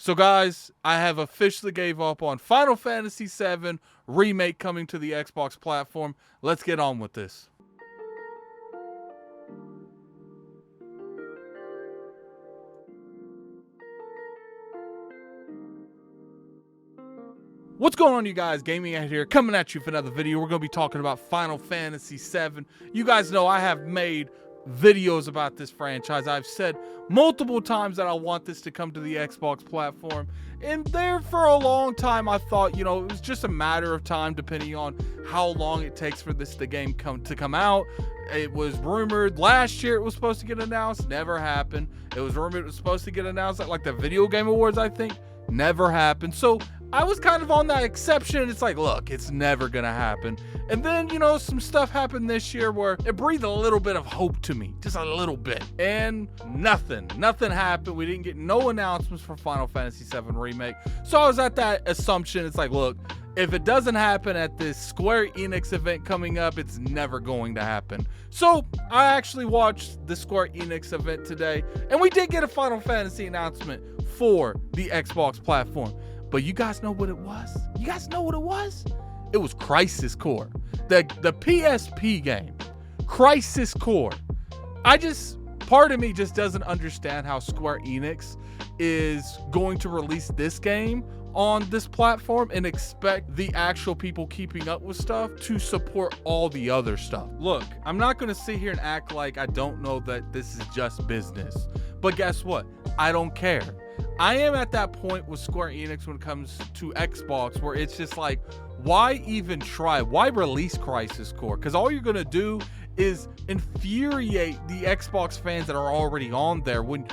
So guys, I have officially gave up on Final Fantasy VII Remake coming to the Xbox platform. Let's get on with this. What's going on, you guys? Gaming Out here, coming at you for another video. We're going to be talking about Final Fantasy VII. You guys know I have made videos about this franchise. I've said multiple times that I want this to come to the Xbox platform. And there for a long time, I thought, it was just a matter of time depending on how long it takes for the game to come out. It was rumored last year it was supposed to get announced. Never happened. It was rumored it was supposed to get announced at like the Video Game Awards, I think. Never happened. So I was kind of on that exception. It's like, look, it's never gonna happen. And then, some stuff happened this year where it breathed a little bit of hope to me, just a little bit. And nothing happened. We didn't get no announcements for Final Fantasy VII Remake. So I was at that assumption. It's like, look, if it doesn't happen at this Square Enix event coming up, it's never going to happen. So I actually watched the Square Enix event today, and we did get a Final Fantasy announcement for the Xbox platform. But you guys know what it was? You guys know what it was? It was Crisis Core. The PSP game. Crisis Core. Part of me just doesn't understand how Square Enix is going to release this game on this platform and expect the actual people keeping up with stuff to support all the other stuff. Look, I'm not going to sit here and act like I don't know that this is just business. But guess what? I don't care. I am at that point with Square Enix when it comes to Xbox where it's just like, why even try? Why release Crisis Core? Because all you're going to do is infuriate the Xbox fans that are already on there when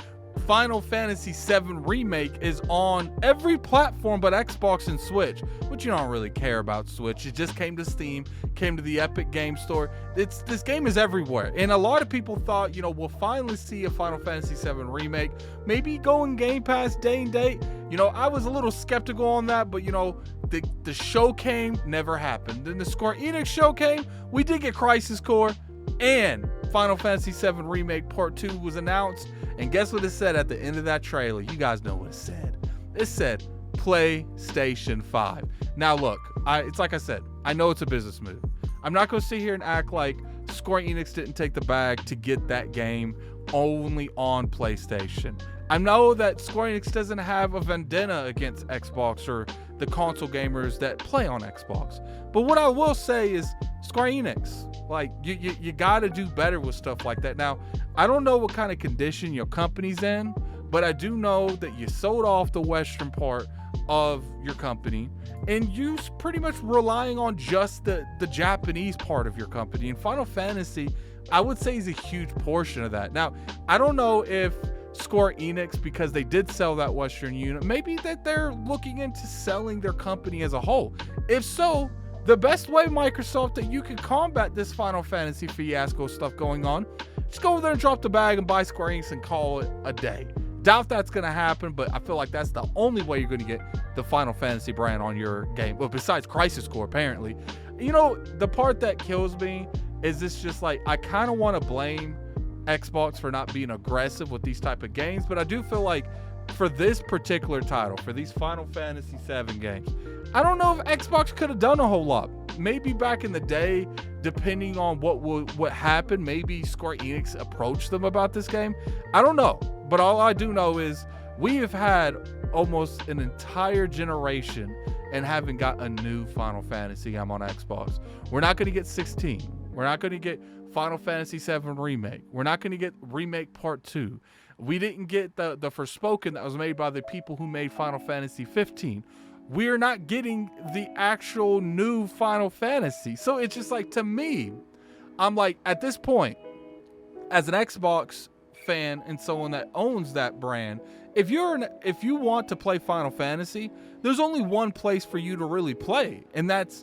Final Fantasy VII Remake is on every platform but Xbox and Switch, which you don't really care about Switch. It just came to Steam, came to the Epic Game Store. This game is everywhere. And a lot of people thought, we'll finally see a Final Fantasy VII Remake, maybe go in Game Pass day and date. I was a little skeptical on that, but the show came, never happened. Then the Square Enix show came, we did get Crisis Core, and Final Fantasy VII Remake Part 2 was announced. And guess what it said at the end of that trailer? You guys know what it said. It said PlayStation 5. Now look, it's like I said, I know it's a business move. I'm not going to sit here and act like Square Enix didn't take the bag to get that game only on PlayStation. I know that Square Enix doesn't have a vendetta against Xbox or the console gamers that play on Xbox. But what I will say is Square Enix, like you got to do better with stuff like that. Now, I don't know what kind of condition your company's in, but I do know that you sold off the western part of your company and you pretty much relying on just the Japanese part of your company. And Final Fantasy, I would say, is a huge portion of that. Now, I don't know if Square Enix, because they did sell that western unit, maybe that they're looking into selling their company as a whole. If so, the best way, Microsoft, that you can combat this Final Fantasy fiasco stuff going on, just go over there and drop the bag and buy Square Enix and call it a day. Doubt that's going to happen, but I feel like that's the only way you're going to get the Final Fantasy brand on your game. Well, besides Crisis Core, apparently. The part that kills me is this just like, I kind of want to blame Xbox for not being aggressive with these type of games, but I do feel like for this particular title, for these Final Fantasy VII games, I don't know if Xbox could have done a whole lot. Maybe back in the day, depending on what happened, maybe Square Enix approached them about this game. I don't know, but all I do know is we have had almost an entire generation and haven't got a new Final Fantasy game on Xbox. We're not going to get 16. We're not going to get Final Fantasy VII Remake. We're not going to get Remake Part 2. We didn't get the Forspoken that was made by the people who made Final Fantasy 15. We're not getting the actual new Final Fantasy. So it's just like, to me, I'm like, at this point, as an Xbox fan and someone that owns that brand, if you want to play Final Fantasy, there's only one place for you to really play, and that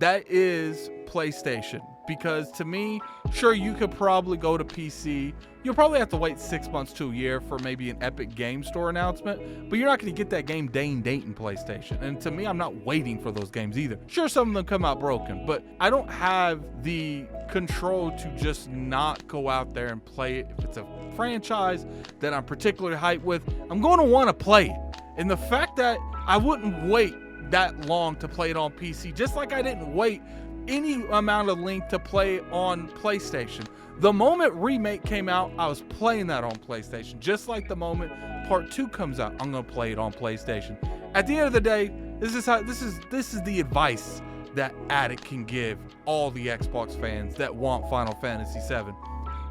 is PlayStation. Because to me, sure, you could probably go to PC. You'll probably have to wait 6 months to a year for maybe an Epic Game Store announcement, but you're not going to get that game day and date in PlayStation. And to me, I'm not waiting for those games either. Sure, some of them come out broken, but I don't have the control to just not go out there and play it. If it's a franchise that I'm particularly hyped with, I'm going to want to play it. And the fact that I wouldn't wait that long to play it on PC, just like I didn't wait any amount of length to play on PlayStation. The moment Remake came out, I was playing that on PlayStation. Just like the moment Part 2 comes out, I'm gonna play it on PlayStation. At the end of the day, this is the advice that Addict can give all the Xbox fans that want Final Fantasy VII.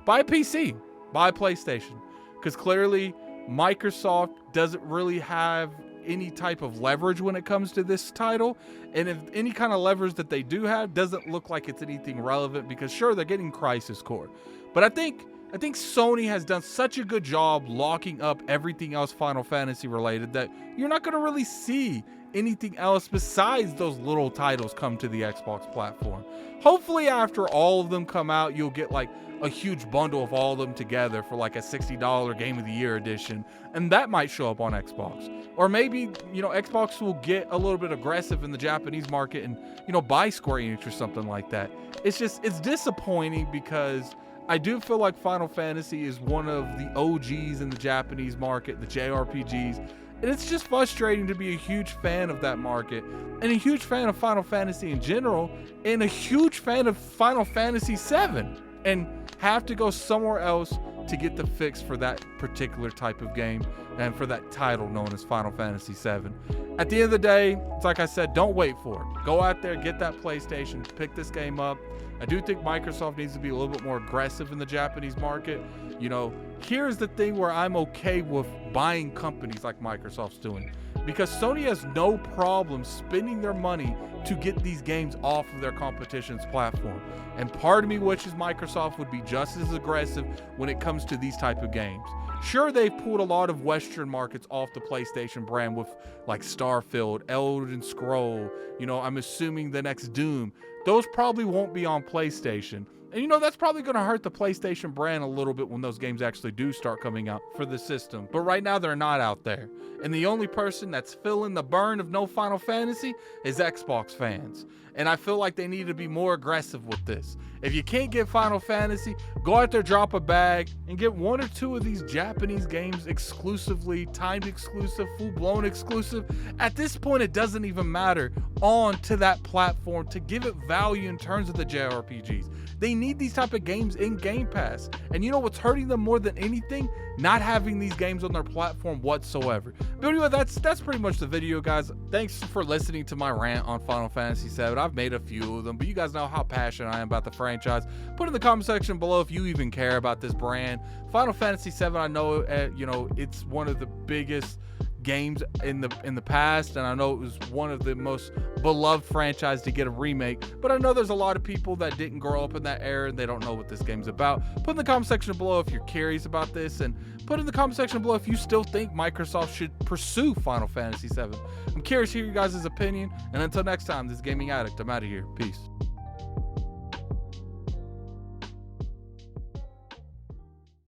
Buy a PC, buy a PlayStation, because clearly Microsoft doesn't really have any type of leverage when it comes to this title, and if any kind of leverage that they do have doesn't look like it's anything relevant, because sure, they're getting Crisis Core, but I think Sony has done such a good job locking up everything else Final Fantasy related that you're not going to really see anything else besides those little titles come to the Xbox platform. Hopefully after all of them come out, you'll get like a huge bundle of all of them together for like a $60 Game of the Year edition, and that might show up on Xbox. Or maybe, you know, Xbox will get a little bit aggressive in the Japanese market and, you know, buy Square Enix or something like that. It's disappointing, because I do feel like Final Fantasy is one of the OGs in the Japanese market, the JRPGs, and it's just frustrating to be a huge fan of that market, and a huge fan of Final Fantasy in general, and a huge fan of Final Fantasy VII, and have to go somewhere else to get the fix for that particular type of game and for that title known as Final Fantasy VII. At the end of the day, it's like I said, don't wait for it. Go out there, get that PlayStation, pick this game up. I do think Microsoft needs to be a little bit more aggressive in the Japanese market. You know, here's the thing where I'm okay with buying companies like Microsoft's doing, because Sony has no problem spending their money to get these games off of their competition's platform. And part of me wishes Microsoft would be just as aggressive when it comes to these type of games. Sure, they've pulled a lot of Western markets off the PlayStation brand with like Starfield, Elden Scroll, you know, I'm assuming the next Doom. Those probably won't be on PlayStation. And you know, that's probably going to hurt the PlayStation brand a little bit when those games actually do start coming out for the system. But right now, they're not out there. And the only person that's feeling the burn of no Final Fantasy is Xbox fans. And I feel like they need to be more aggressive with this. If you can't get Final Fantasy, go out there, drop a bag, and get one or two of these Japanese games exclusively, timed exclusive, full-blown exclusive. At this point, it doesn't even matter, onto that platform to give it value in terms of the JRPGs. They need these type of games in Game Pass. And you know what's hurting them more than anything? Not having these games on their platform whatsoever. But anyway, that's pretty much the video, guys. Thanks for listening to my rant on Final Fantasy VII. I've made a few of them, but you guys know how passionate I am about the franchise. Put in the comment section below if you even care about this brand. Final Fantasy VII, I know, you know, it's one of the biggest games in the past, and I know it was one of the most beloved franchise to get a remake, but I know there's a lot of people that didn't grow up in that era and they don't know what this game's about. Put in the comment section below if you're curious about this, and put in the comment section below if you still think Microsoft should pursue Final Fantasy VII. I'm curious to hear you guys' opinion, and until next time, this is Gaming Addict. I'm out of here. Peace.